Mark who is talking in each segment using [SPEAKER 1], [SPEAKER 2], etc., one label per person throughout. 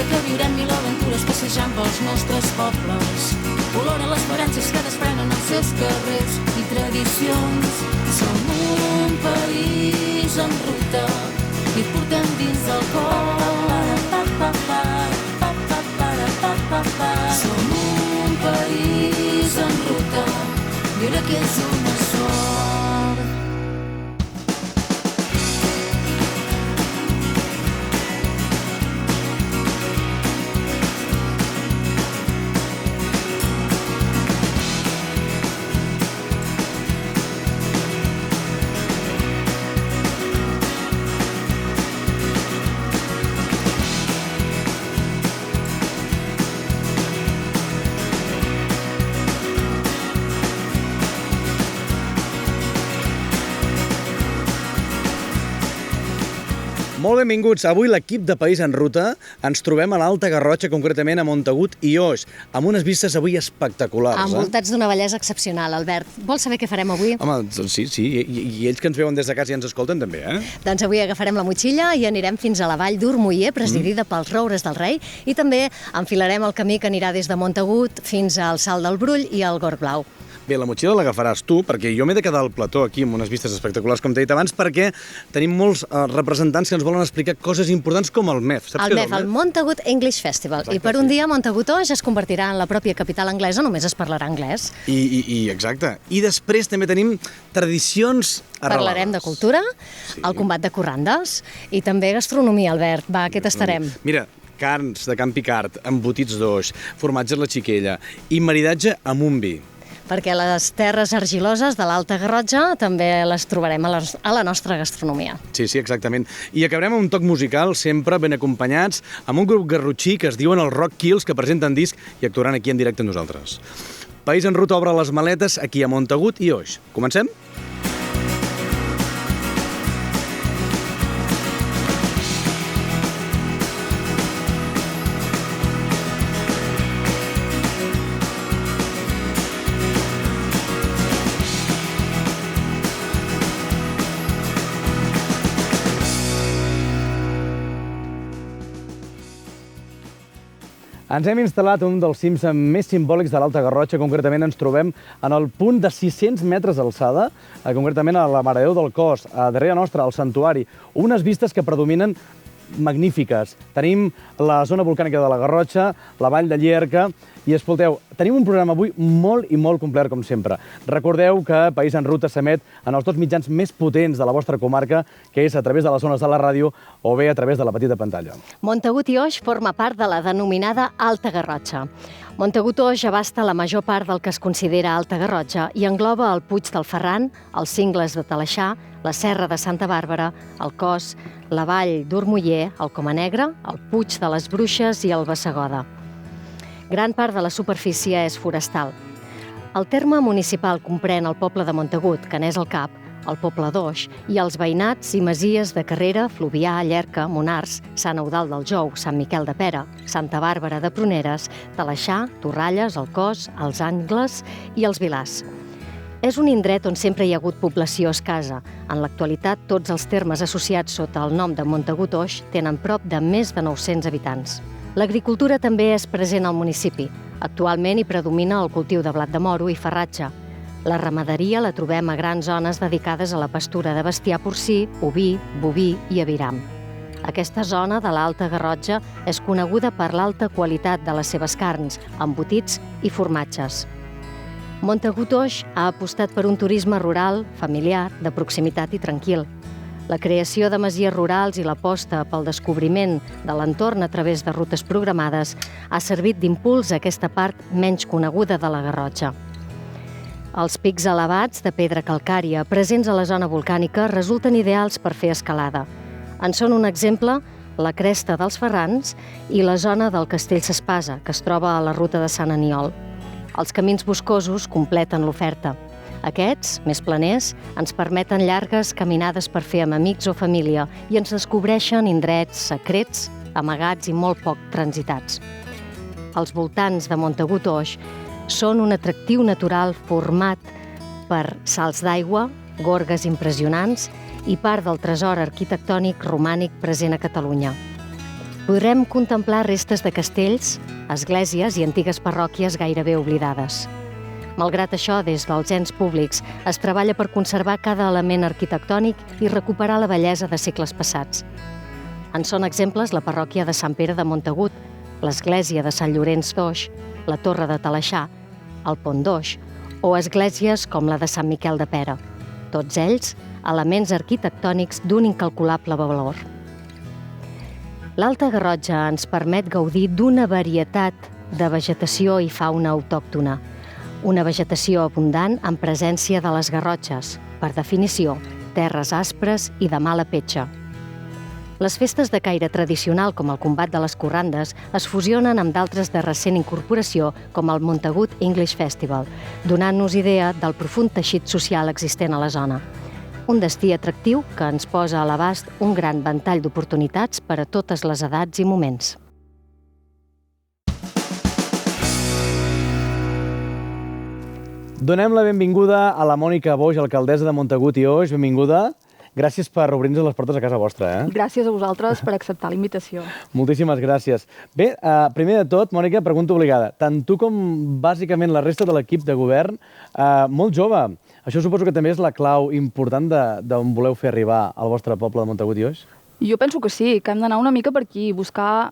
[SPEAKER 1] que viurem mil aventures passejant pels nostres pobles. Oloren les esperances que desprenen els seus carrers i tradicions. Som un país en ruta i portem dins del cor. Som un país en ruta, mira que és una sort.
[SPEAKER 2] Molt benvinguts. Avui l'equip de País en Ruta ens trobem a l'Alta Garrotxa, concretament a Montagut i Oix, amb unes vistes avui espectaculars.
[SPEAKER 3] Envoltats d'una bellesa excepcional, Albert. Vols saber què farem avui?
[SPEAKER 2] Home, sí, i ells que ens veuen des de casa i ens escolten també, eh?
[SPEAKER 3] Doncs avui agafarem la motxilla i anirem fins a la vall d'Urmuller, presidida pels Roures del Rei, i també enfilarem el camí que anirà des de Montagut fins al Salt del Brull i al Gorg Blau.
[SPEAKER 2] Bé, la motxilla l'agafaràs tu, perquè jo m'he de quedar al plató aquí amb unes vistes espectaculars, com t'he dit abans, perquè tenim molts representants que ens volen explicar coses importants com el MEF. Saps
[SPEAKER 3] El MEF, el Montagut English Festival.
[SPEAKER 2] Exacte,
[SPEAKER 3] I per un dia Montagut Oix es convertirà en la pròpia capital anglesa, només es parlarà anglès.
[SPEAKER 2] Exacte. I després també tenim tradicions arrelades.
[SPEAKER 3] Parlarem de cultura, el combat de corrandes i també gastronomia, Albert. Va, què tastarem?
[SPEAKER 2] Mira, carns de Can Picard, embotits d'Oix, formatges la Xiquella i maridatge amb un vi.
[SPEAKER 3] Perquè les terres argiloses de l'Alta Garrotxa també les trobarem a la nostra gastronomia.
[SPEAKER 2] Sí, exactament. I acabarem amb un toc musical, sempre ben acompanyats, amb un grup garrotxí que es diuen els Rock Kills, que presenten disc i actuaran aquí en directe amb nosaltres. País en Ruta obre les maletes aquí a Montagut i Oix. Comencem? Ens hem instal·lat un dels cims més simbòlics de l'Alta Garrotxa. Concretament ens trobem en el punt de 600 metres d'alçada, concretament a la Mare de Déu del Cos, a darrere nostra, al santuari. Unes vistes que predominen magnífiques. Tenim la zona volcànica de la Garrotxa, la vall de Llierca, i escolteu, tenim un programa avui molt i molt complet, com sempre. Recordeu que País en Ruta s'emet en els dos mitjans més potents de la vostra comarca, que és a través de les zones de la ràdio o bé a través de la petita pantalla.
[SPEAKER 3] Montagut i Oix forma part de la denominada Alta Garrotxa. Montagut Oix abasta la major part del que es considera Alta Garrotxa i engloba el Puig del Ferran, els Cingles de Talaixà, la Serra de Santa Bàrbara, el Cos, la Vall d'Urmuller, el Coma Negra, el Puig de les Bruixes i el Bassegoda. Gran part de la superfície és forestal. El terme municipal comprèn el poble de Montagut, que n'és el cap, el poble d'Oix, i els veïnats i masies de Carrera, Fluvià, Llerca, Monars, Sant Eudald del Jou, Sant Miquel de Pera, Santa Bàrbara de Pruneres, Talaixà, Torralles, el Cos, els Angles i els Vilars. És un indret on sempre hi ha hagut població escassa. En l'actualitat, tots els termes associats sota el nom de Montagut Oix tenen prop de més de 900 habitants. L'agricultura també és present al municipi. Actualment hi predomina el cultiu de blat de moro i farratge. La ramaderia la trobem a grans zones dedicades a la pastura de bestiar porcí, oví, boví i aviram. Aquesta zona de l'Alta Garrotxa és coneguda per l'alta qualitat de les seves carns, embotits i formatges. Montagut Oix ha apostat per un turisme rural, familiar, de proximitat i tranquil. La creació de masies rurals i l'aposta pel descobriment de l'entorn a través de rutes programades ha servit d'impuls a aquesta part menys coneguda de la Garrotxa. Els pics elevats de pedra calcària presents a la zona volcànica resulten ideals per fer escalada. En són un exemple la cresta dels Ferrans i la zona del Castell S'Espasa, que es troba a la ruta de Sant Aniol. Els camins boscosos completen l'oferta. Aquests, més planers, ens permeten llargues caminades per fer amb amics o família i ens descobreixen indrets secrets, amagats i molt poc transitats. Els voltants de Montagut Oix són un atractiu natural format per salts d'aigua, gorgues impressionants i part del tresor arquitectònic romànic present a Catalunya. Podrem contemplar restes de castells, esglésies i antigues parròquies gairebé oblidades. Malgrat això, des dels ens públics es treballa per conservar cada element arquitectònic i recuperar la bellesa de segles passats. En són exemples la parròquia de Sant Pere de Montagut, l'església de Sant Llorenç d'Oix, la Torre de Talaixà, el Pont d'Oix, o esglésies com la de Sant Miquel de Pera. Tots ells, elements arquitectònics d'un incalculable valor. L'Alta Garrotxa ens permet gaudir d'una varietat de vegetació i fauna autòctona. Una vegetació abundant en presència de les garrotxes, per definició, terres aspres i de mala petja. Les festes de caire tradicional, com el combat de les corrandes, es fusionen amb d'altres de recent incorporació, com el Montagut English Festival, donant-nos idea del profund teixit social existent a la zona. Un destí atractiu que ens posa a l'abast un gran ventall d'oportunitats per a totes les edats i moments.
[SPEAKER 2] Donem la benvinguda a la Mònica Boix, alcaldessa de Montagut i Oix. Benvinguda. Gràcies per obrir-nos les portes a casa vostra.
[SPEAKER 4] Gràcies a vosaltres per acceptar la invitació.
[SPEAKER 2] Moltíssimes gràcies. Bé, primer de tot, Mònica, pregunta obligada. Tant tu com bàsicament la resta de l'equip de govern, molt jove. Això suposo que també és la clau important d'on voleu fer arribar al vostre poble de Montagut i Oix?
[SPEAKER 4] Jo penso que sí, que hem d'anar una mica per aquí, buscar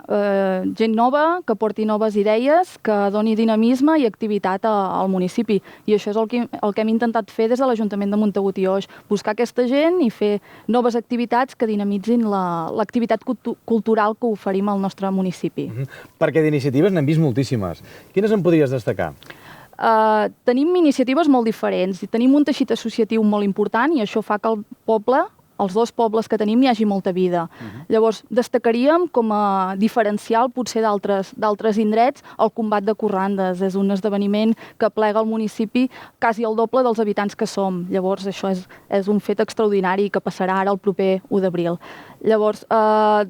[SPEAKER 4] gent nova, que porti noves idees, que doni dinamisme i activitat al municipi. I això és el que hem intentat fer des de l'Ajuntament de Montagut i Oix, buscar aquesta gent i fer noves activitats que dinamitzin l'activitat cultural que oferim al nostre municipi.
[SPEAKER 2] Perquè d'iniciatives n'hem vist moltíssimes. Quines en podries destacar?
[SPEAKER 4] Tenim iniciatives molt diferents i tenim un teixit associatiu molt important i això fa que el poble, els dos pobles que tenim, hi hagi molta vida. Llavors, destacaríem com a diferencial, potser d'altres indrets, el combat de corrandes. És un esdeveniment que plega al municipi quasi el doble dels habitants que som. Llavors, això és un fet extraordinari que passarà ara el proper 1 d'abril. Llavors,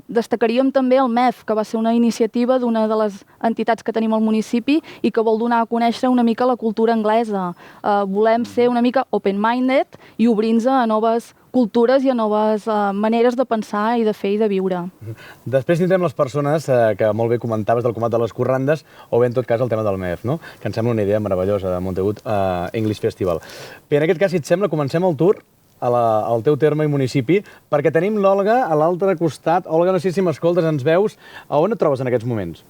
[SPEAKER 4] destacaríem també el MEF, que va ser una iniciativa d'una de les entitats que tenim al municipi i que vol donar a conèixer una mica la cultura anglesa. Volem ser una mica open-minded i obrir-nos a noves cultures i a noves maneres de pensar i de fer i de viure.
[SPEAKER 2] Després tindrem les persones que molt bé comentaves del combat de les corrandes o bé en tot cas el tema del MEF, no? Que em sembla una idea meravellosa de Montagut English Festival. Bé, en aquest cas, si et sembla, comencem el tour al teu terme i municipi perquè tenim l'Olga a l'altre costat. Olga, no sé si m'escoltes, ens veus. A on et trobes en aquests moments?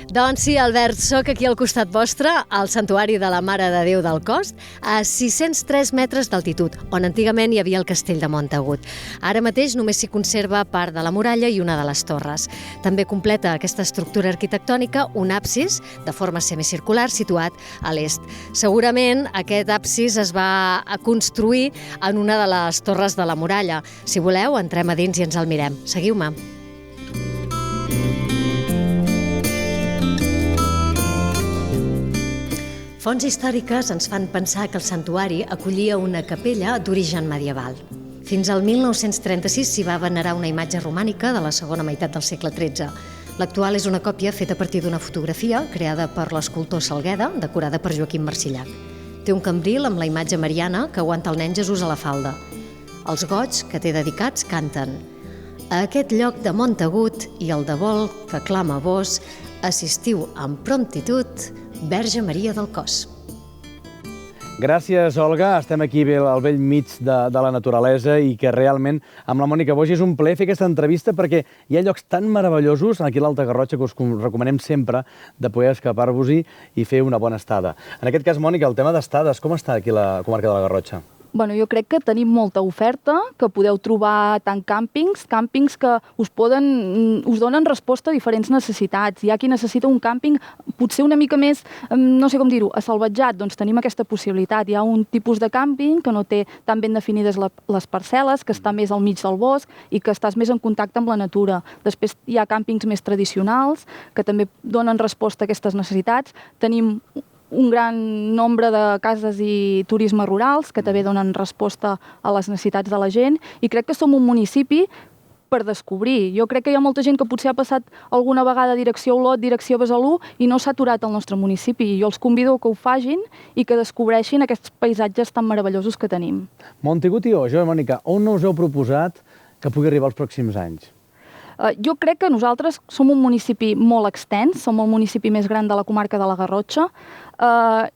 [SPEAKER 3] Doncs sí, Albert, sóc aquí al costat vostre, al Santuari de la Mare de Déu del Cost, a 603 metres d'altitud, on antigament hi havia el castell de Montagut. Ara mateix només s'hi conserva part de la muralla i una de les torres. També completa aquesta estructura arquitectònica un absis de forma semicircular situat a l'est. Segurament aquest absis es va construir en una de les torres de la muralla. Si voleu, entrem a dins i ens el mirem. Seguiu-me. Fonts històriques ens fan pensar que el santuari acollia una capella d'origen medieval. Fins al 1936 s'hi va venerar una imatge romànica de la segona meitat del segle XIII. L'actual és una còpia feta a partir d'una fotografia creada per l'escultor Salgueda, decorada per Joaquim Marcillac. Té un cambril amb la imatge mariana que aguanta el nen Jesús a la falda. Els goigs que té dedicats canten: a aquest lloc de Montagut i el de vol que clama vos, assistiu amb promptitud, Verge Maria del Cos.
[SPEAKER 2] Gràcies, Olga. Estem aquí al vell mig de la naturalesa i que realment amb la Mònica Boix és un plaer fer aquesta entrevista perquè hi ha llocs tan meravellosos aquí a l'Alta Garrotxa que us recomanem sempre de poder escapar-vos-hi i fer una bona estada. En aquest cas, Mònica, el tema d'estades, com està aquí la comarca de la Garrotxa?
[SPEAKER 4] Bueno, jo crec que tenim molta oferta, que podeu trobar tant càmpings que us donen resposta a diferents necessitats. Hi ha qui necessita un càmping potser una mica més, no sé com dir-ho, assalvatjat, doncs tenim aquesta possibilitat. Hi ha un tipus de càmping que no té tan ben definides les parcel·les, que està més al mig del bosc i que estàs més en contacte amb la natura. Després hi ha càmpings més tradicionals que també donen resposta a aquestes necessitats. Tenim un gran nombre de cases i turisme rurals que també donen resposta a les necessitats de la gent i crec que som un municipi per descobrir. Jo crec que hi ha molta gent que potser ha passat alguna vegada direcció Olot, direcció Besalú i no s'ha aturat al nostre municipi. Jo els convido que ho facin i que descobreixin aquests paisatges tan meravellosos que tenim.
[SPEAKER 2] Montagut i Oix, Mònica, on us heu proposat que pugui arribar els pròxims anys?
[SPEAKER 4] Jo crec que nosaltres som un municipi molt extens, som el municipi més gran de la comarca de la Garrotxa,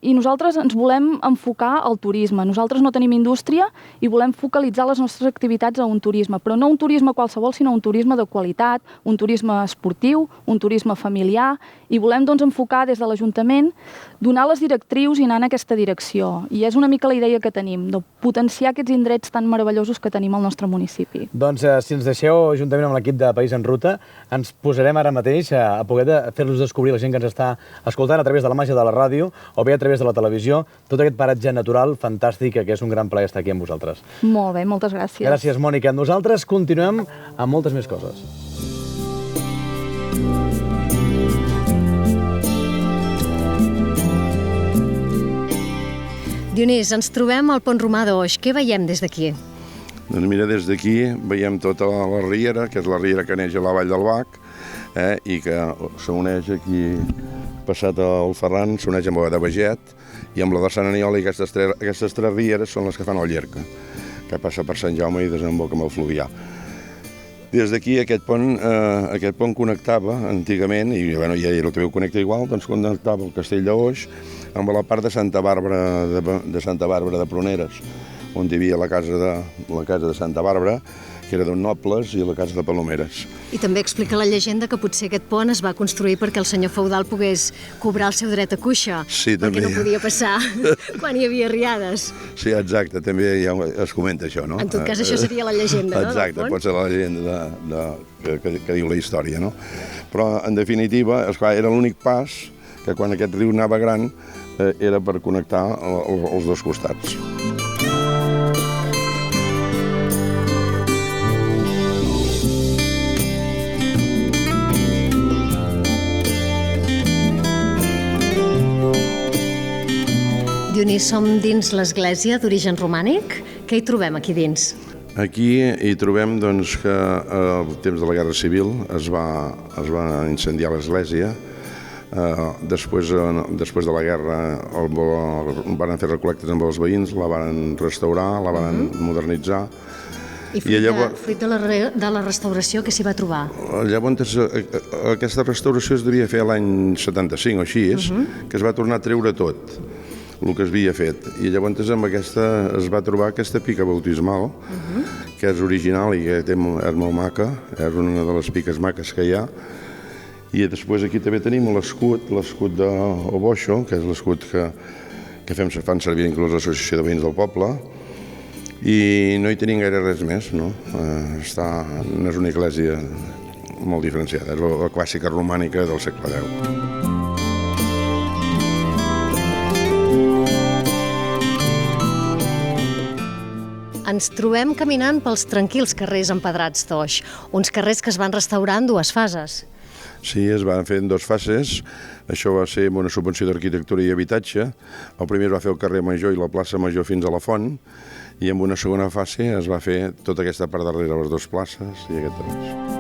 [SPEAKER 4] i nosaltres ens volem enfocar al turisme. Nosaltres no tenim indústria i volem focalitzar les nostres activitats a un turisme, però no un turisme qualsevol, sinó un turisme de qualitat, un turisme esportiu, un turisme familiar, i volem doncs enfocar des de l'Ajuntament, donar les directrius i anar en aquesta direcció. I és una mica la idea que tenim, de potenciar aquests indrets tan meravellosos que tenim al nostre municipi.
[SPEAKER 2] Doncs, si ens deixeu, juntament amb l'equip de País en Ruta, ens posarem ara mateix a poder fer-los descobrir la gent que ens està escoltant a través de la màgia de la ràdio o bé a través de la televisió, tot aquest paratge natural fantàstic, que és un gran plaer estar aquí amb vosaltres.
[SPEAKER 4] Molt bé, moltes gràcies.
[SPEAKER 2] Gràcies, Mònica. Nosaltres continuem amb moltes més coses.
[SPEAKER 3] Dionís, ens trobem al Pont Romà d'Oix. Què veiem des d'aquí?
[SPEAKER 5] Doncs mira, des d'aquí veiem tota la riera, que és la riera que neix a la Vall del Bac, i que s'uneix aquí, passat al Ferran, s'uneix amb la de Beget, i amb la de Sant Aniol, i aquestes tres rieres són les que fan el Llerca, que passa per Sant Jaume i desemboca amb el Fluvià. Des d'aquí aquest pont connectava antigament, i bueno, ja també ho connecta igual, doncs connectava el Castell d'Oix amb la part de Santa Bàrbara de Pruneres, on hi havia la casa de Santa Bàrbara, que era d'un nobles, i la casa de Palomeres.
[SPEAKER 3] I també explica la llegenda que potser aquest pont es va construir perquè el senyor feudal pogués cobrar el seu dret a cuixa,
[SPEAKER 5] sí, també.
[SPEAKER 3] perquè no podia passar quan hi havia riades.
[SPEAKER 5] Sí, exacte, també ja es comenta això, no?
[SPEAKER 3] En tot cas, això seria la llegenda, no?
[SPEAKER 5] Exacte, pot ser la llegenda que diu la història, no? Però, en definitiva, esclar, era l'únic pas que quan aquest riu anava gran era per connectar els dos costats.
[SPEAKER 3] Dionís, som dins l'església d'origen romànic. Què hi trobem aquí dins?
[SPEAKER 5] Aquí hi trobem doncs, que al temps de la Guerra Civil es va incendiar l'església. Després de la guerra van fer recol·lectes amb els veïns, la van restaurar, la van modernitzar.
[SPEAKER 3] I fruit de la restauració, què s'hi va trobar?
[SPEAKER 5] Llavors, aquesta restauració es devia fer l'any 75 o així, que es va tornar a treure tot el que es havia fet. I llavors amb aquesta es va trobar aquesta pica bautismal, que és original i que és molt maca, és una de les piques maques que hi ha. I després aquí també tenim l'escut d'Oboixo, que és l'escut que fan servir inclús l'Associació de Veïns del Poble, i no hi tenim gaire res més, no? No és una església molt diferenciada, és la clàssica romànica del segle X.
[SPEAKER 3] Ens trobem caminant pels tranquils carrers empedrats d'Oix, uns carrers que es van restaurar en dues fases.
[SPEAKER 5] Sí, es van fer en dues fases. Això va ser amb una subvenció d'arquitectura i habitatge. El primer es va fer el carrer Major i la plaça Major fins a la Font, i amb una segona fase es va fer tota aquesta part darrere les dues places i aquest tros.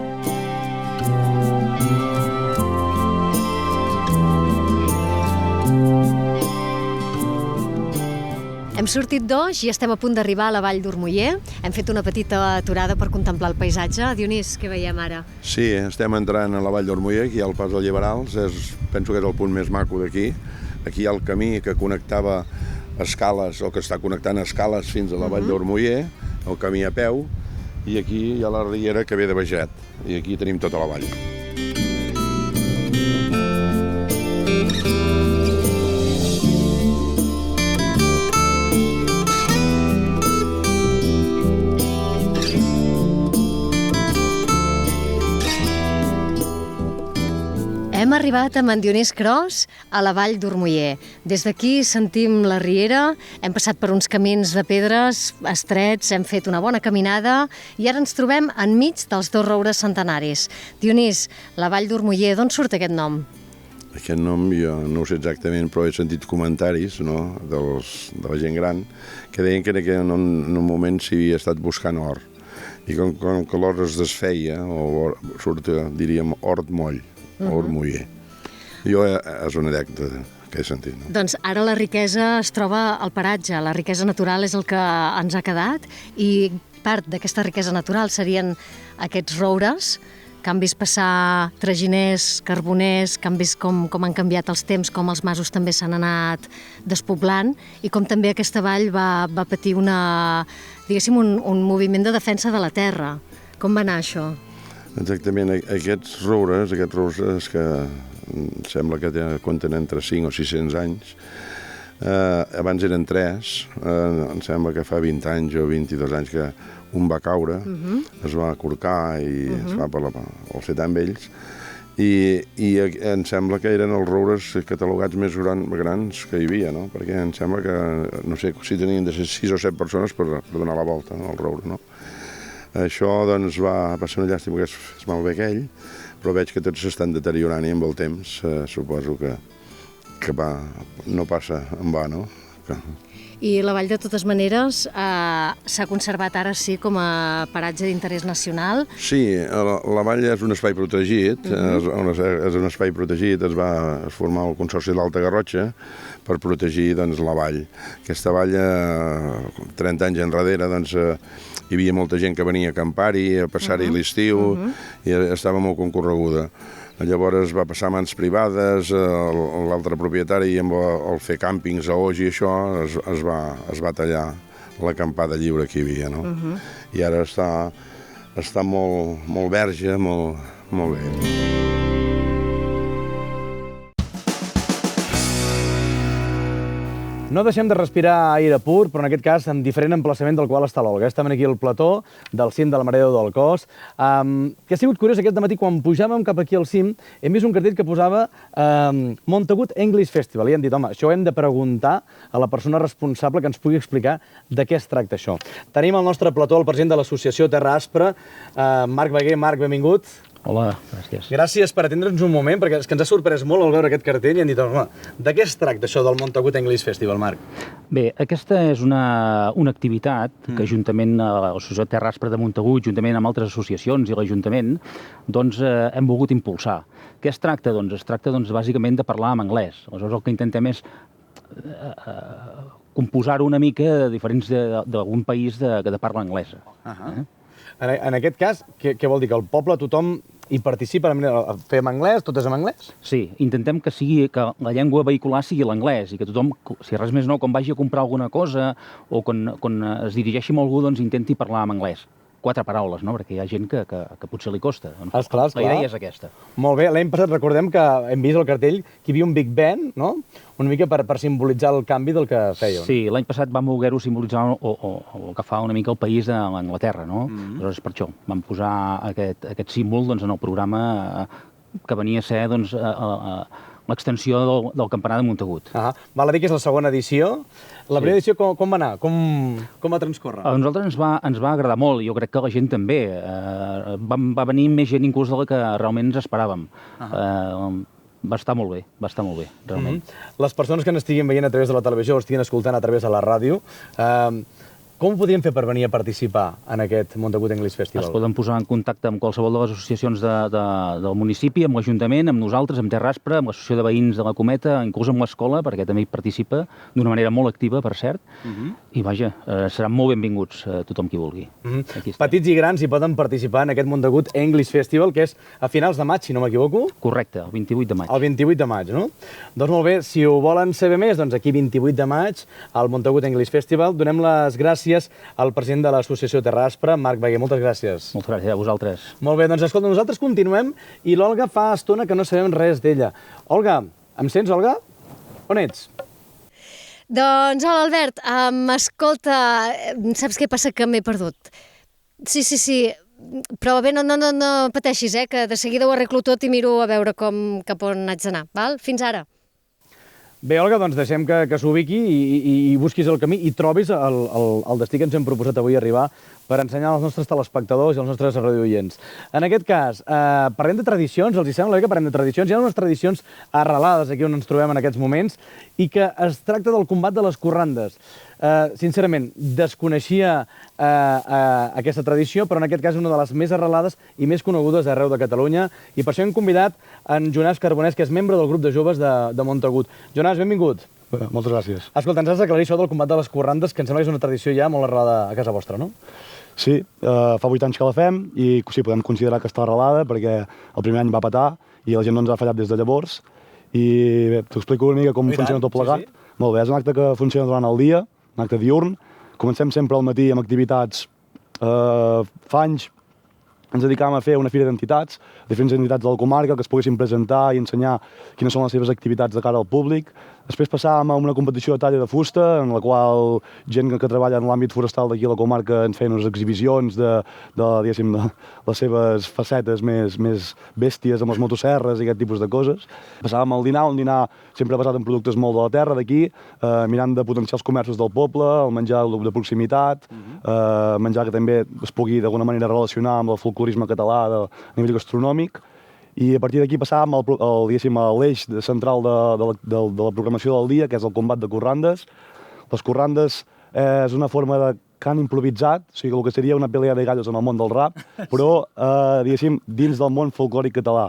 [SPEAKER 3] Hem sortit d'Oix i estem a punt d'arribar a la Vall d'Ormoller. Hem fet una petita aturada per contemplar el paisatge. Dionís, què veiem ara?
[SPEAKER 5] Sí, estem entrant a la Vall d'Ormoller, aquí hi ha el Pas de Llevarals, penso que és el punt més maco d'aquí. Aquí hi ha el camí que connectava escales, o que està connectant escales fins a la Vall d'Ormoller, el camí a peu, i aquí hi ha la riera que ve de Beget, i aquí tenim tota la vall.
[SPEAKER 3] Hem arribat amb en Dionís Cros a la Vall d'Ormoller. Des d'aquí sentim la riera, hem passat per uns camins de pedres estrets, hem fet una bona caminada i ara ens trobem enmig dels dos roures centenaris. Dionís, la Vall d'Ormoller, d'on surt aquest nom?
[SPEAKER 5] Aquest nom jo no ho sé exactament, però he sentit comentaris, no, de la gent gran que deien que en un moment s'hi havia estat buscant or. I com que l'or es desfeia, o surt, diríem, hort moll, o ormoller. Jo és una anècdota que he sentit. No?
[SPEAKER 3] Doncs ara la riquesa es troba al paratge, la riquesa natural és el que ens ha quedat i part d'aquesta riquesa natural serien aquests roures que han vist passar traginers, carboners, que han vist com han canviat els temps, com els masos també s'han anat despoblant i com també aquesta vall va patir diguéssim, un moviment de defensa de la terra. Com va anar això?
[SPEAKER 5] Exactament, aquests roures que sembla que compten entre 5 o 600 anys, abans eren 3, em sembla que fa 20 anys o 22 anys que un va caure, es va corcar i es va el fer tan vells, i em sembla que eren els roures catalogats més grans que hi havia, no? Perquè em sembla que, no sé, si tenien de ser 6 o 7 persones per donar la volta al roure, no? Això, doncs, va ser una llàstima que es malvé aquell, però veig que tots s'estan deteriorant i amb el temps suposo que no passa en va, no?
[SPEAKER 3] I la vall, de totes maneres, s'ha conservat ara sí com a paratge d'interès nacional?
[SPEAKER 5] Sí, la vall és un espai protegit, és un espai protegit, es va formar el Consorci de l'Alta Garrotxa per protegir la vall. Aquesta vall, 30 anys enrere, hi havia molta gent que venia a acampar-hi, a passar-hi l'estiu, i estava molt concorreguda. Llavors va passar a mans privades, l'altre propietari amb el fer càmpings a Oix i això es va tallar l'acampada lliure que hi havia, no? I ara està molt verge, molt bé.
[SPEAKER 2] No deixem de respirar aire pur, però en aquest cas en diferent emplaçament del qual està l'Olga. Estem aquí al plató del cim de la Mare de Déu del Cos. Que ha sigut curiós aquest dematí, quan pujàvem cap aquí al cim, hem vist un cartell que posava Montagut English Festival. I hem dit, home, això ho hem de preguntar a la persona responsable que ens pugui explicar de què es tracta això. Tenim al nostre plató el president de l'associació Terra Aspra, Marc Beguer. Marc, benvingut.
[SPEAKER 6] Hola, gràcies.
[SPEAKER 2] Gràcies per atendre'ns un moment, perquè és que ens ha sorprès molt al veure aquest cartell i hem dit, home, de què es tracta això del Montagut English Festival, Marc?
[SPEAKER 6] Bé, aquesta és una activitat que juntament a l'Associació Terra Aspra de Montagut, juntament amb altres associacions i l'Ajuntament, doncs hem volgut impulsar. Què es tracta? Doncs es tracta bàsicament de parlar en anglès. Aleshores el que intentem és composar-ho una mica de diferents d'algun país de parla anglesa.
[SPEAKER 2] En aquest cas, què vol dir? Que el poble, tothom hi participa? Fem anglès? Tot és en anglès?
[SPEAKER 6] Sí, intentem que la llengua vehicular sigui l'anglès i que tothom, si res més no, quan vagi a comprar alguna cosa o quan es dirigeixi a algú, doncs intenti parlar en anglès. 4 paraules, no? Perquè hi ha gent que potser li costa.
[SPEAKER 2] Esclar.
[SPEAKER 6] La idea és aquesta.
[SPEAKER 2] Molt bé. L'any passat recordem que hem vist al cartell que hi havia un Big Ben, no? Una mica per simbolitzar el canvi del que fèieu.
[SPEAKER 6] Sí, l'any passat vam voler-ho simbolitzar o agafar una mica el país de l'Anglaterra, no? Aleshores, per això vam posar aquest símbol en el programa que venia a ser l'extensió del campanar de Montagut.
[SPEAKER 2] Val a dir que és la segona edició. La primera edició com va anar? Com va transcórrer?
[SPEAKER 6] A nosaltres ens va agradar molt, i jo crec que la gent també. Va venir més gent inclús de la que realment ens esperàvem. Va estar molt bé, realment.
[SPEAKER 2] Les persones que n'estiguin veient a través de la televisió o estiguin escoltant a través de la ràdio, com ho podríem fer per venir a participar en aquest Montagut English Festival?
[SPEAKER 6] Es poden posar en contacte amb qualsevol de les associacions del municipi, amb l'Ajuntament, amb nosaltres, amb Terra Aspra, amb l'Associació de Veïns de la Cometa, inclús amb l'escola, perquè també hi participa d'una manera molt activa, per cert. I vaja, seran molt benvinguts tothom qui vulgui.
[SPEAKER 2] Petits i grans hi poden participar en aquest Montagut English Festival, que és a finals de maig, si no m'equivoco.
[SPEAKER 6] Correcte, el 28 de maig.
[SPEAKER 2] El 28 de maig, no? Doncs molt bé, si ho volen saber més, doncs aquí 28 de maig, al Montagut English Festival. Donem les gràcies al president de l'associació Terra Aspra, Marc Beguer. Moltes gràcies.
[SPEAKER 6] Moltes gràcies a vosaltres.
[SPEAKER 2] Molt bé, doncs escolta, nosaltres continuem i l'Olga fa estona que no sabem res d'ella. Olga, em sents, Olga? On ets?
[SPEAKER 3] Doncs, hola, Albert. Escolta, saps què passa? Que m'he perdut. Sí. Però bé, no pateixis, que de seguida ho arreglo tot i miro a veure cap on haig d'anar, val? Fins ara.
[SPEAKER 2] Bé, Olga, doncs deixem que s'ubiqui i busquis el camí i trobis el destí que ens hem proposat avui arribar per ensenyar als nostres telespectadors i als nostres radioients. En aquest cas, parlem de tradicions, els hi sembla bé que parlem de tradicions? Hi ha unes tradicions arrelades aquí on ens trobem en aquests moments i que es tracta del combat de les corrandes. Sincerament, desconeixia aquesta tradició, però en aquest cas és una de les més arrelades i més conegudes arreu de Catalunya, i per això hem convidat en Jonàs Carbonès, que és membre del grup de joves de Montagut. Jonàs, benvingut.
[SPEAKER 7] Moltes gràcies.
[SPEAKER 2] Escolta, ens has d'aclarir això del combat de les corrandes, que em sembla que és una tradició ja molt arrelada a casa vostra, no?
[SPEAKER 7] Sí, fa 8 anys que la fem i sí, podem considerar que està arrelada perquè el primer any va petar i la gent no ens ha fallat des de llavors. I bé, t'ho explico una mica com funciona tot plegat. Sí. Molt bé, és un acte que funciona durant el dia, un acte diurn. Comencem sempre al matí amb activitats. Fa anys ens dedicàvem a fer una fira d'entitats, diferents entitats de la comarca que es poguessin presentar i ensenyar quines són les seves activitats de cara al públic. Després passàvem a una competició de talla de fusta, en la qual gent que treballa en l'àmbit forestal d'aquí a la comarca ens feien unes exhibicions de les seves facetes més bèsties amb les motosserres i aquest tipus de coses. Passàvem al dinar, un dinar sempre basat en productes molt de la terra d'aquí, mirant de potenciar els comerços del poble, el menjar de proximitat, menjar que també es pugui d'alguna manera relacionar amb el folclorisme català a nivell gastronòmic. I a partir d'aquí passàvem a l'eix central de la programació del dia, que és el combat de corrandes. Les corrandes és una forma de cant improvisat, o sigui, el que seria una pelea de gallos en el món del rap, però, dins del món folclòric català.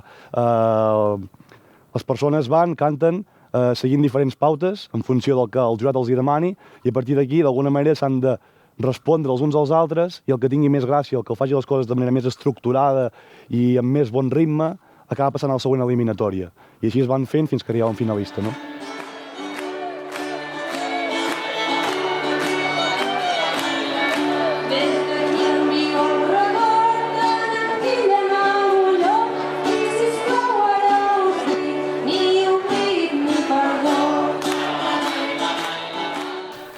[SPEAKER 7] Les persones van, canten, seguint diferents pautes, en funció del que el jurat els hi demani, i a partir d'aquí, d'alguna manera, s'han de respondre els uns als altres, i el que tingui més gràcia, el que faci les coses de manera més estructurada i amb més bon ritme, acaba passant a la següent eliminatòria. I així es van fent fins que arribava un finalista, no?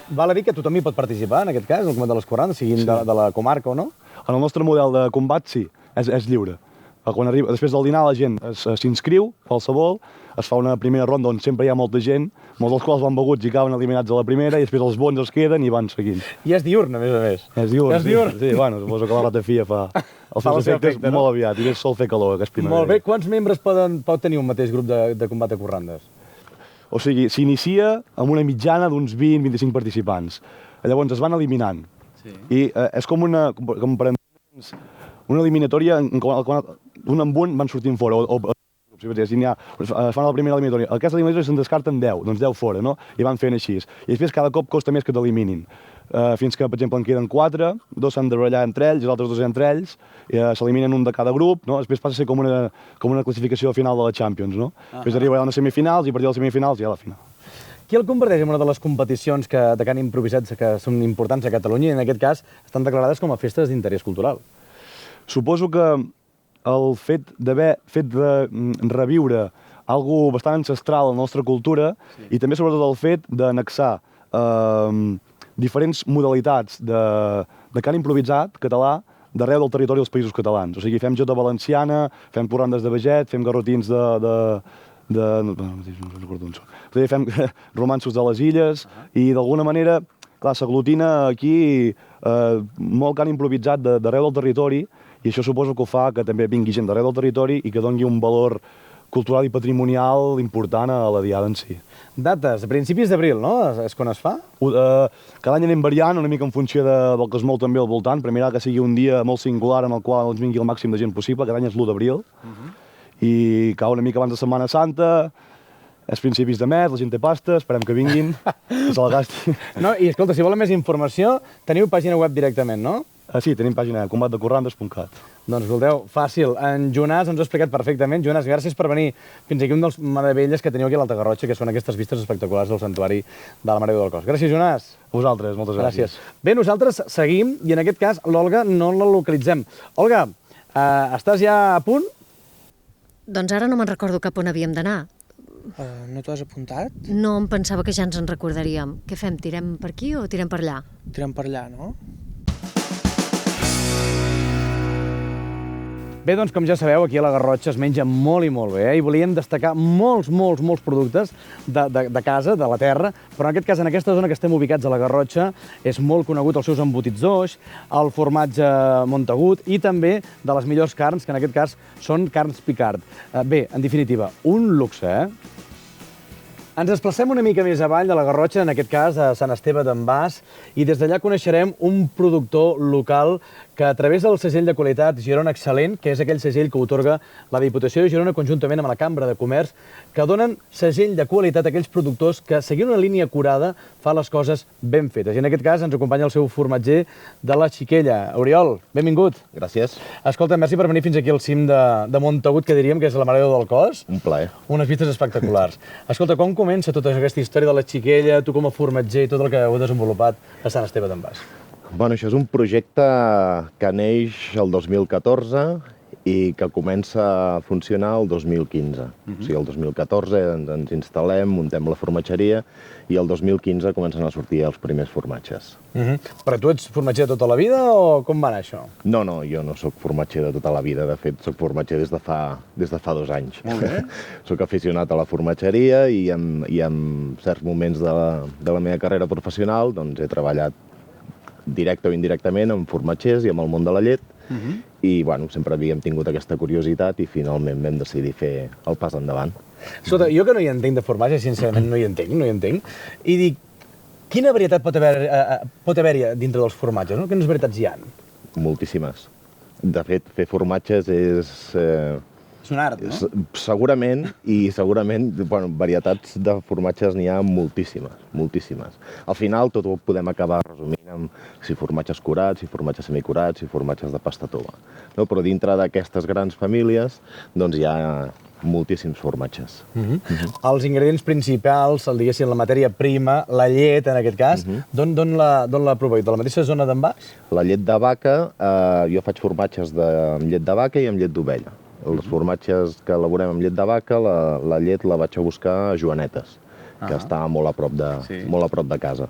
[SPEAKER 2] Val a dir que tothom hi pot participar, en aquest cas, en el combat de les corrandes, siguin de la comarca o no?
[SPEAKER 7] En el nostre model de combat, sí, és lliure. Després del dinar la gent s'inscriu, qualsevol, es fa una primera ronda on sempre hi ha molta gent, molts dels quals van beguts i acaben eliminats a la primera, i després els bons es queden i van seguint.
[SPEAKER 2] I és diurn, a més a més.
[SPEAKER 7] És diurn, sí. Bueno, suposo que la ratafia fa els seus efectes molt aviat, i sol fer calor, que és primavera.
[SPEAKER 2] Molt bé, quants membres pot tenir un mateix grup de combat de corrandes?
[SPEAKER 7] O sigui, s'inicia amb una mitjana d'uns 20-25 participants. Llavors es van eliminant. I és com una eliminatòria en qual d'un en un van sortint fora. Si fan la primera eliminatòria. A aquesta eliminatòria se'n descarten 10, doncs 10 fora, no? I van fent així. I després cada cop costa més que t'eliminin. Fins que, per exemple, en queden 4, 2 s'han de barallar entre ells, els altres 2 entre ells, s'eliminen un de cada grup, no? Després passa a ser com una classificació final de la Champions, no? Després arriba a unes semifinals i a partir de les semifinals ja a la final.
[SPEAKER 2] Qui el converteix en una de les competicions de cant improvisat que són importants a Catalunya i en aquest cas estan declarades com a festes d'interès cultural?
[SPEAKER 7] Suposo que el fet de reviure algo bastant ancestral a la nostra cultura i també sobretot el fet d'annexar diferents modalitats de cant improvisat català d'arreu del territori dels països catalans. O sigui, fem jota valenciana, fem corrandes de veget, fem garrotins fem romanços de les illes i d'alguna manera, clar, s'aglutina aquí molt cant improvisat d'arreu del territori i això suposo que ho fa que també vingui gent d'arreu del territori i que doni un valor cultural i patrimonial important a la diada en si.
[SPEAKER 2] Dates, a principis d'abril, no? És quan es fa?
[SPEAKER 7] Cada any anem variant una mica en funció del que es mou també al voltant. Primer que sigui un dia molt singular en el qual ens vingui el màxim de gent possible. Cada any és l'1 d'abril. I cau una mica abans de Setmana Santa, és principis de mes, la gent té pasta, esperem que vinguin, que se la gastin.
[SPEAKER 2] No, i escolta, si volen més informació, teniu pàgina web directament, no?
[SPEAKER 7] Sí, tenim pàgina combatdecorrandes.cat.
[SPEAKER 2] Doncs escolteu, fàcil. En Jonàs ens ho ha explicat perfectament. Jonàs, gràcies per venir fins aquí un dels meravelles que teniu aquí a l'Alta Garrotxa, que són aquestes vistes espectaculars del santuari de la Mare de Déu del Cos. Gràcies, Jonàs.
[SPEAKER 7] A vosaltres, moltes gràcies.
[SPEAKER 2] Bé, nosaltres seguim i en aquest cas l'Olga no la localitzem. Olga, estàs ja a punt?
[SPEAKER 3] Doncs ara no me'n recordo cap on havíem d'anar.
[SPEAKER 8] No t'ho has apuntat?
[SPEAKER 3] No, em pensava que ja ens en recordaríem. Què fem, tirem per aquí o tirem per allà?
[SPEAKER 8] Tirem per allà, no?
[SPEAKER 2] Bé, doncs, com ja sabeu, aquí a la Garrotxa es menja molt i molt bé, i volíem destacar molts productes de casa, de la terra, però en aquest cas, en aquesta zona que estem ubicats a la Garrotxa, és molt conegut els seus embotits d'oix, el formatge Montagut i també de les millors carns, que en aquest cas són carns Picard. Bé, en definitiva, un luxe, Ens desplacem una mica més avall de la Garrotxa, en aquest cas a Sant Esteve d'en Bas, i des d'allà coneixerem un productor local que a través del segell de qualitat Girona Excel·lent, que és aquell segell que otorga la Diputació de Girona conjuntament amb la Cambra de Comerç, que donen segell de qualitat a aquells productors que, seguint una línia acurada, fa les coses ben fetes. I en aquest cas ens acompanya el seu formatger de la Xiquella. Oriol, benvingut.
[SPEAKER 9] Gràcies.
[SPEAKER 2] Escolta, merci per venir fins aquí al cim de Montagut, que diríem que és la Mare de Déu del Cos.
[SPEAKER 9] Un plaer.
[SPEAKER 2] Unes vistes espectaculars. Escolta, com comença tota aquesta història de la Xiquella, tu com a formatger i tot el que heu desenvolupat a Sant Esteve d'en Bas?
[SPEAKER 9] Bueno, això és un projecte que neix el 2014 i que comença a funcionar el 2015. O sigui, el 2014 ens instal·lem, muntem la formatgeria i el 2015 comencen a sortir els primers formatges.
[SPEAKER 2] Però tu ets formatger de tota la vida o com va anar això?
[SPEAKER 9] No, jo no sóc formatger de tota la vida. De fet, sóc formatger des de fa 2 anys.
[SPEAKER 2] Molt bé.
[SPEAKER 9] Sóc aficionat a la formatgeria i en certs moments de la meva carrera professional doncs, he treballat directe o indirectament amb formatgers i amb el món de la llet. I bueno, sempre havíem tingut aquesta curiositat i finalment vam decidir fer el pas endavant.
[SPEAKER 2] Escolta, jo que no hi entenc de formatge, sincerament no hi entenc, i dic, quina varietat pot haver-hi dintre dels formatges, no? Quines varietats hi ha?
[SPEAKER 9] Moltíssimes. De fet, fer formatges és...
[SPEAKER 2] És un art, no?
[SPEAKER 9] Segurament, bueno, varietats de formatges n'hi ha moltíssimes, moltíssimes. Al final tot ho podem acabar resumint amb si formatges curats, si formatges semicurats, si formatges de pasta tova. No? Però dintre d'aquestes grans famílies doncs hi ha moltíssims formatges.
[SPEAKER 2] Els ingredients principals, diguéssim, la matèria prima, la llet, en aquest cas, d'on la proveu? De la mateixa zona d'en Bas?
[SPEAKER 9] La llet de vaca, jo faig formatges amb llet de vaca i amb llet d'ovella. Els formatges que elaborem amb llet de vaca, la llet la vaig a buscar a Joanetes, que està molt a prop de casa.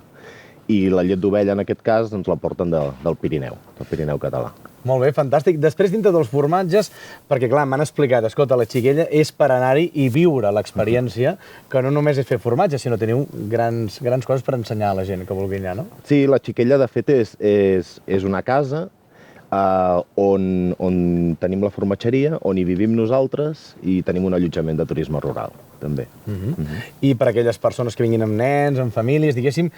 [SPEAKER 9] I la llet d'ovella, en aquest cas, ens la porten del Pirineu català.
[SPEAKER 2] Molt bé, fantàstic. Després, dintre dels formatges, perquè clar, m'han explicat, escolta, la Xiquella és per anar-hi i viure l'experiència, que no només és fer formatge, sinó teniu grans coses per ensenyar a la gent que vulgui anar, no?
[SPEAKER 9] Sí, la Xiquella, de fet, és una casa on tenim la formatgeria, on hi vivim nosaltres i tenim un allotjament de turisme rural, també.
[SPEAKER 2] I per aquelles persones que vinguin amb nens, amb famílies, diguéssim,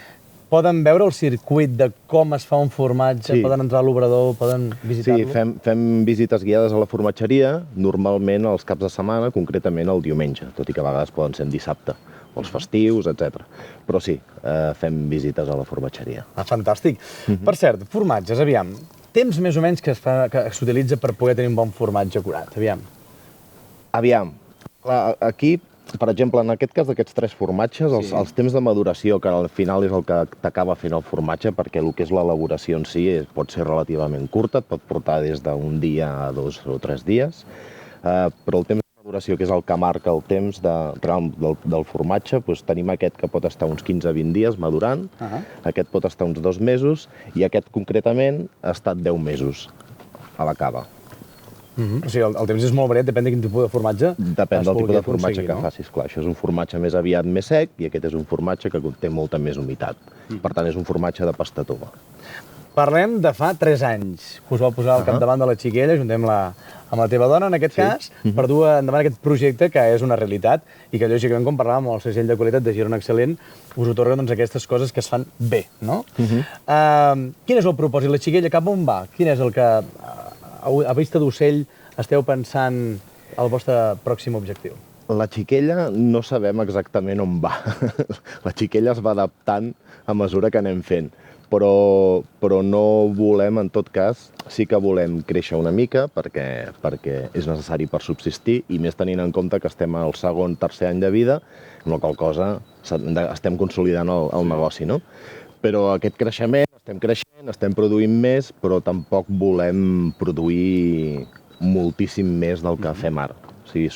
[SPEAKER 2] poden veure el circuit de com es fa un formatge, poden entrar a l'obrador, poden visitar-lo?
[SPEAKER 9] Sí, fem visites guiades a la formatgeria, normalment els caps de setmana, concretament el diumenge, tot i que a vegades poden ser en dissabte, o els festius, etc. Però sí, fem visites a la formatgeria.
[SPEAKER 2] Fantàstic. Per cert, formatges, aviam, temps més o menys que s'utilitza per poder tenir un bon formatge curat, aviam.
[SPEAKER 9] Aquí, per exemple, en aquest cas d'aquests 3 formatges, els temps de maduració, que al final és el que t'acaba fent el formatge, perquè el que és l'elaboració en si pot ser relativament curta, et pot portar des d'un dia a 2 o 3 dies, però el temps de maduració, que és el que marca el temps del formatge, tenim aquest que pot estar uns 15-20 dies madurant, aquest pot estar uns 2 mesos, i aquest concretament ha estat 10 mesos a la cava.
[SPEAKER 2] O sigui, el temps és molt variat, depèn de quin tipus de formatge
[SPEAKER 9] Depèn del tipus de formatge que facis, clar. Això és un formatge més aviat més sec i aquest és un formatge que conté molta més humitat. Per tant, és un formatge de pasta tova.
[SPEAKER 2] Parlem de fa 3 anys, que us vau posar al capdavant de la Xiquella, juntem amb la teva dona, en aquest cas, per dur endavant aquest projecte que és una realitat i que, lògicament, com parlàvem amb el segell de qualitat de Girona Excel·lent, us otorga aquestes coses que es fan bé, no? Quin és el propòsit? La Xiquella cap on va? Quin és el que, a vista d'ocell, esteu pensant el vostre pròxim objectiu?
[SPEAKER 9] La Xiquella no sabem exactament on va. La Xiquella es va adaptant a mesura que anem fent. Però no volem, en tot cas, sí que volem créixer una mica perquè és necessari per subsistir i més tenint en compte que estem al segon, tercer any de vida, amb la qual cosa estem consolidant el negoci, no? Però aquest creixement, estem creixent, estem produint més, però tampoc volem produir moltíssim més del que fem ara. O sigui,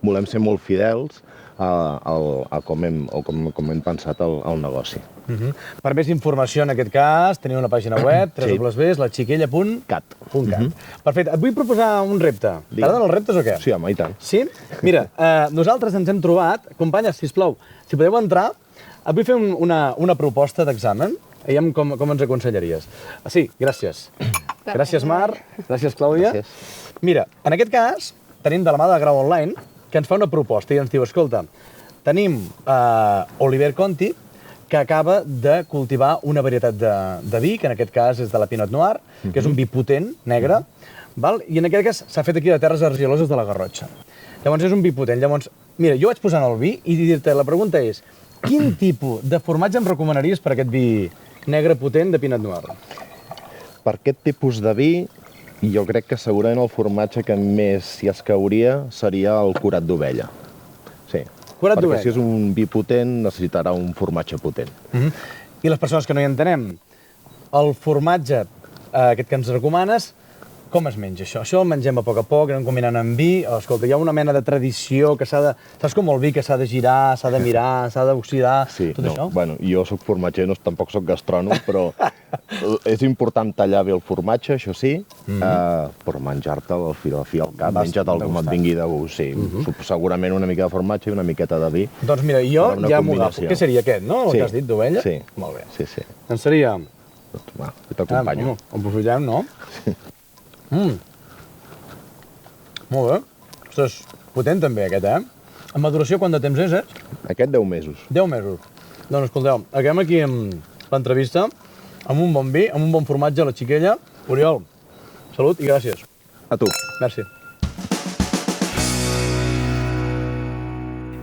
[SPEAKER 9] volem ser molt fidels a com hem pensat el negoci.
[SPEAKER 2] Per més informació, en aquest cas, teniu una pàgina web, www.laxiquella.cat. Perfecte. Et vull proposar un repte. T'agraden els reptes o què?
[SPEAKER 9] Sí, home, i tant.
[SPEAKER 2] Sí? Mira, nosaltres ens hem trobat... Companyes, sisplau, si podeu entrar, et vull fer una proposta d'examen. Veiem com ens aconsellaries. Sí, gràcies. Gràcies, Mar. Gràcies, Clàudia. Mira, en aquest cas, tenim de la mà de Grau Online, que ens fa una proposta i ens diu, escolta, tenim Oliver Conti, que acaba de cultivar una varietat de vi, que en aquest cas és de la Pinot Noir, que és un vi potent, negre, val? I en aquest cas s'ha fet aquí de terres argiloses de la Garrotxa. Llavors és un vi potent. Llavors, mira, jo vaig posant el vi i dir-te, la pregunta és, quin tipus de formatge em recomanaries per aquest vi negre potent de Pinot Noir?
[SPEAKER 9] Per aquest tipus de vi, jo crec que segurament el formatge que més s'hi escauria seria el curat d'ovella. Sí.
[SPEAKER 2] Curat d'ovella.
[SPEAKER 9] Perquè si és un vi potent, necessitarà un formatge potent.
[SPEAKER 2] I les persones que no hi entenem, el formatge aquest que ens recomanes, com es menja això? Això el mengem a poc, anem combinant amb vi. Escolta, hi ha una mena de tradició que s'ha de... Saps com el vi que s'ha de girar, s'ha de mirar, s'ha d'oxidar, tot això?
[SPEAKER 9] Bueno, jo soc formatger, tampoc soc gastrònom, però és important tallar bé el formatge, això sí, però menjar-te'l al fil al cap, menja-te'l com et vingui de gust, sí. Segurament una mica de formatge i una miqueta de vi.
[SPEAKER 2] Doncs mira, jo ja m'ho agafo. Què seria aquest, no? El que has dit, d'ovella?
[SPEAKER 9] Sí.
[SPEAKER 2] Molt bé.
[SPEAKER 9] Sí.
[SPEAKER 2] Doncs seria...
[SPEAKER 9] Va, t'acompanyo.
[SPEAKER 2] Ho posem, no? Molt bé. Ostres, potent també aquest, En maduració quant de temps és,
[SPEAKER 9] Aquest 10 mesos.
[SPEAKER 2] 10 mesos. Doncs escolteu, acabem aquí amb l'entrevista, amb un bon vi, amb un bon formatge a la Xiquella. Oriol, salut i gràcies.
[SPEAKER 9] A tu.
[SPEAKER 2] Merci.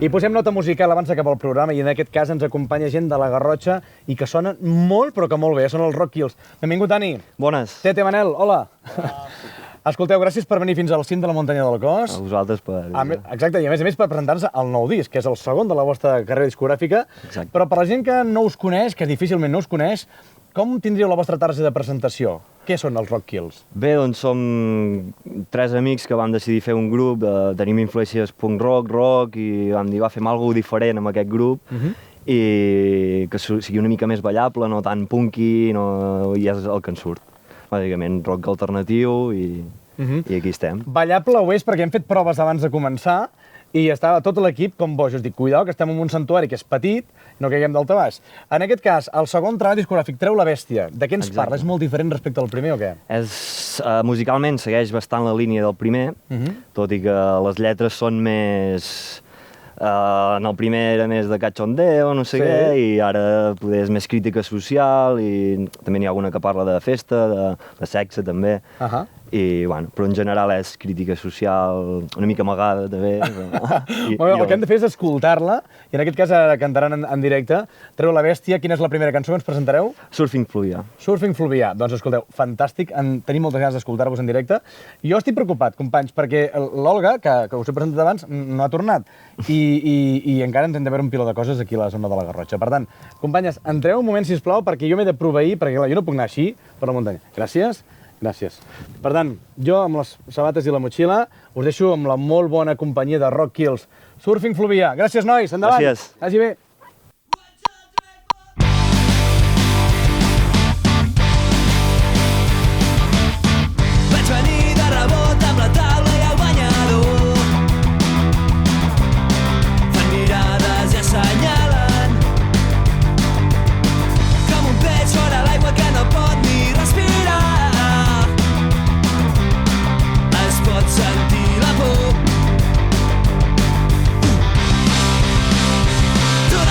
[SPEAKER 2] I posem nota musical abans d'acabar el programa i en aquest cas ens acompanya gent de la Garrotxa i que sonen molt, però que molt bé, són els Rock Kills. Benvingut, Dani.
[SPEAKER 10] Bones.
[SPEAKER 2] Tete Manel, hola. Escolteu, gràcies per venir fins al cim de la muntanya del Cos.
[SPEAKER 10] A vosaltres per...
[SPEAKER 2] Exacte, i a més per presentar-nos el nou disc, que és el segon de la vostra carrera discogràfica.
[SPEAKER 10] Exacte.
[SPEAKER 2] Però per la gent que no us coneix, que difícilment no us coneix, com tindríeu la vostra targeta de presentació? Què són els Rock Kills?
[SPEAKER 10] Bé, doncs som 3 amics que vam decidir fer un grup, tenim influències punk rock, i vam dir, fem alguna cosa diferent amb aquest grup, i que sigui una mica més ballable, no tan punky, i és el que en surt. Bàsicament, rock alternatiu, i aquí estem.
[SPEAKER 2] Ballable ho és perquè hem fet proves abans de començar, i estava tot l'equip com boix. Us dic, cuidao, que estem en un santuari que és petit, no caiguem d'altabàs. En aquest cas, el segon treball discogràfic, Treu la bèstia. De què ens parla? És molt diferent respecte al primer o què?
[SPEAKER 10] Musicalment segueix bastant la línia del primer, tot i que les lletres són més... En el primer era més de cachondeo, no sé què, i ara poder és més crítica social, i també n'hi ha alguna que parla de festa, de sexe també. I, bueno, però en general és crítica social, una mica amagada, també.
[SPEAKER 2] El que hem de fer és escoltar-la, i en aquest cas ara cantaran en directe. Treu la bèstia, quina és la primera cançó que ens presentareu?
[SPEAKER 10] Surfing Fluvià.
[SPEAKER 2] Surfing Fluvià. Doncs escolteu, fantàstic, tenim moltes ganes d'escoltar-vos en directe. Jo estic preocupat, companys, perquè l'Olga, que us he presentat abans, no ha tornat, i encara ens hem de veure un piló de coses aquí a la zona de la Garrotxa. Per tant, companyes, entreu un moment, sisplau, perquè jo m'he de proveir, perquè jo no puc anar així per la muntanya. Gràcies. Gràcies. Per tant, jo amb les sabates i la motxilla us deixo amb la molt bona companyia de Rock Kills. Surfing Fluvià. Gràcies, nois. Endavant.
[SPEAKER 10] Gràcies.
[SPEAKER 2] Vagi bé.
[SPEAKER 11] Vaig venir de rebot amb la taula i el banyador. Fan mirades i assenyalen com un peix fora l'aigua que no pot ni respirar. Pot sentir la por. Tu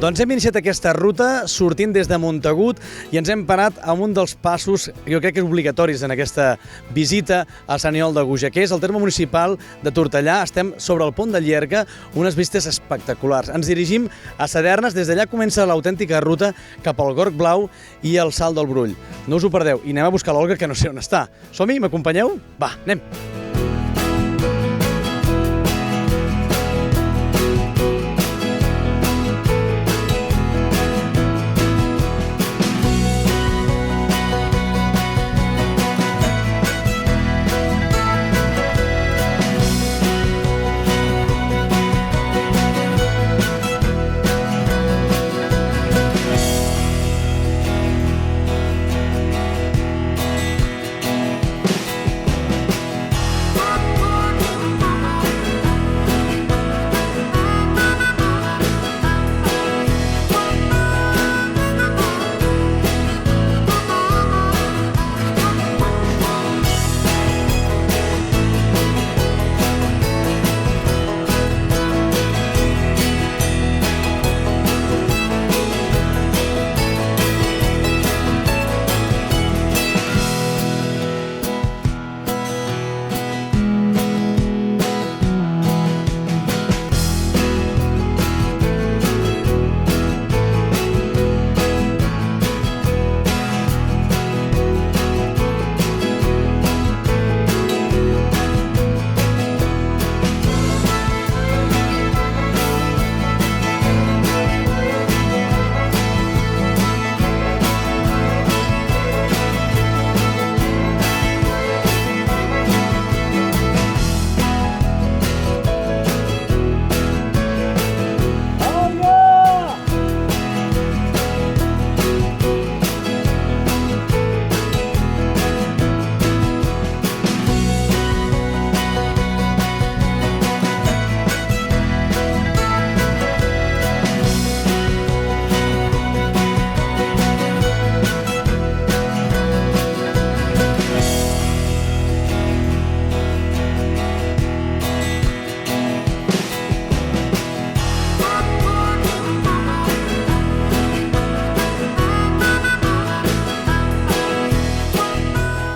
[SPEAKER 2] Doncs hem iniciat aquesta ruta sortint des de Montagut i ens hem parat a un dels passos, jo crec que obligatoris en aquesta visita a Sant Aniol de Gúger, que és el terme municipal de Tortellà. Estem sobre el pont de Llierca, unes vistes espectaculars. Ens dirigim a Sadernes, des d'allà comença l'autèntica ruta cap al Gorg Blau i el Salt del Brull. No us ho perdeu i anem a buscar l'Olga, que no sé on està. Som-hi? M'acompanyeu? Va, anem!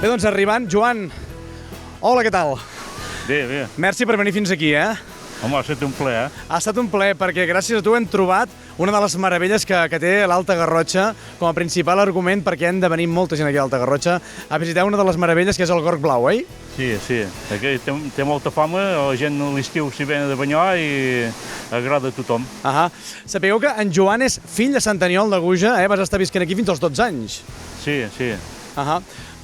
[SPEAKER 2] Bé, doncs arribant, Joan, hola, què tal?
[SPEAKER 12] Bé, bé.
[SPEAKER 2] Merci per venir fins aquí,
[SPEAKER 12] Home, ha estat un plaer.
[SPEAKER 2] Ha estat un plaer, perquè gràcies a tu hem trobat una de les meravelles que té l'Alta Garrotxa com a principal argument perquè hem de venir molta gent aquí a l'Alta Garrotxa a visitar una de les meravelles, que és el Gorg Blau, oi?
[SPEAKER 12] Sí, sí. Aquí té molta fama, la gent a l'estiu s'hi ven a banyar i agrada a tothom.
[SPEAKER 2] Sapigueu que en Joan és fill de Sant Aniol de Gúger, vas estar visquent aquí fins als 12 anys.
[SPEAKER 12] Sí, sí.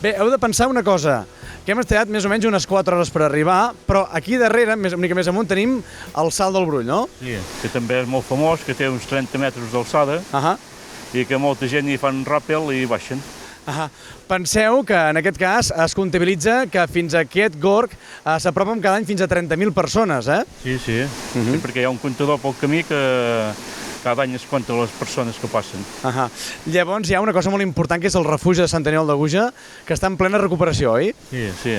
[SPEAKER 2] Bé, heu de pensar una cosa, que hem estat més o menys unes 4 hores per arribar, però aquí darrere, una mica més amunt, tenim el Salt del Brull, no?
[SPEAKER 12] Sí, que també és molt famós, que té uns 30 metres d'alçada i que molta gent hi fan ràpel i baixen.
[SPEAKER 2] Penseu que en aquest cas es comptabilitza que fins a aquest gorg s'apropen cada any fins a 30.000 persones,
[SPEAKER 12] Sí, sí, perquè hi ha un comptador pel camí que cada any es compta les persones que passen.
[SPEAKER 2] Llavors hi ha una cosa molt important, que és el refugi de Sant Aniol de Gúger, que està en plena recuperació, oi?
[SPEAKER 12] Sí, sí.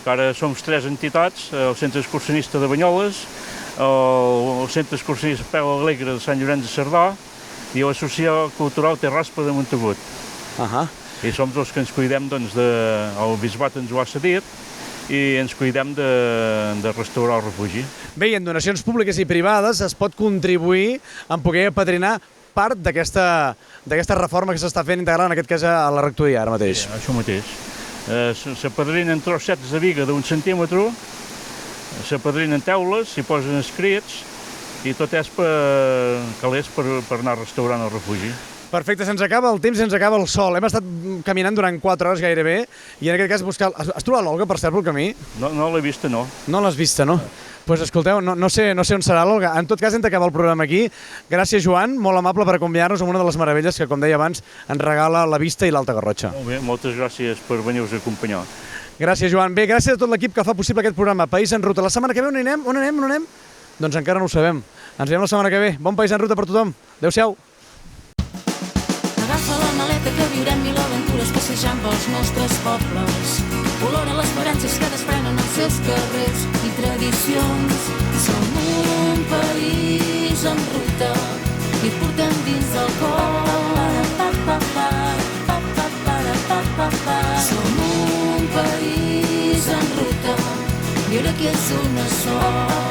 [SPEAKER 12] Ara som 3 entitats, el Centre Excursionista de Banyoles, el Centre Excursionista Peu Alegre de Sant Llorenç de Cerdà i l'Associació Cultural Terraspa de Montagut. I som els que ens cuidem, doncs, el bisbat ens ho ha cedit, i ens cuidem de restaurar el refugi.
[SPEAKER 2] Bé, i en donacions públiques i privades es pot contribuir en poder apadrinar part d'aquesta reforma que s'està fent integral, en aquest cas a la rectoria, ara mateix.
[SPEAKER 12] Sí, això mateix. S'apadrinen trossets de viga d'1 centímetre, s'apadrinen teules, s'hi posen escrits, i tot és calés per anar restaurant el refugi.
[SPEAKER 2] Perfecte, se'ns acaba el temps, se'ns acaba el sol. Hem estat caminant durant 4 hores gairebé i en aquest cas buscar... Has trobat l'Olga, per cert, pel camí?
[SPEAKER 12] No l'he vista, no.
[SPEAKER 2] No l'has vista, no? Doncs escolteu, no sé on serà l'Olga. En tot cas, hem d'acabar el programa aquí. Gràcies, Joan, molt amable per acompanyar-nos amb una de les meravelles que, com deia abans, ens regala la vista i l'Alta Garrotxa.
[SPEAKER 12] Molt bé, moltes gràcies per venir-vos a acompanyar.
[SPEAKER 2] Gràcies, Joan. Bé, gràcies a tot l'equip que fa possible aquest programa País en Ruta. La setmana que ve on anem? On anem? Doncs encara no ho sabem. Ens veiem la setmana que ve. Bon País en Ruta per tothom. Adéu-siau.
[SPEAKER 1] Agafa la maleta que viurem 1000 aventures passejant pels nostres pobles. Olora les esperances que desprenen els seus carrers i tradicions. Som un país en ruta, i et portem dins el cor. Som un país en ruta, viure aquí és una sort.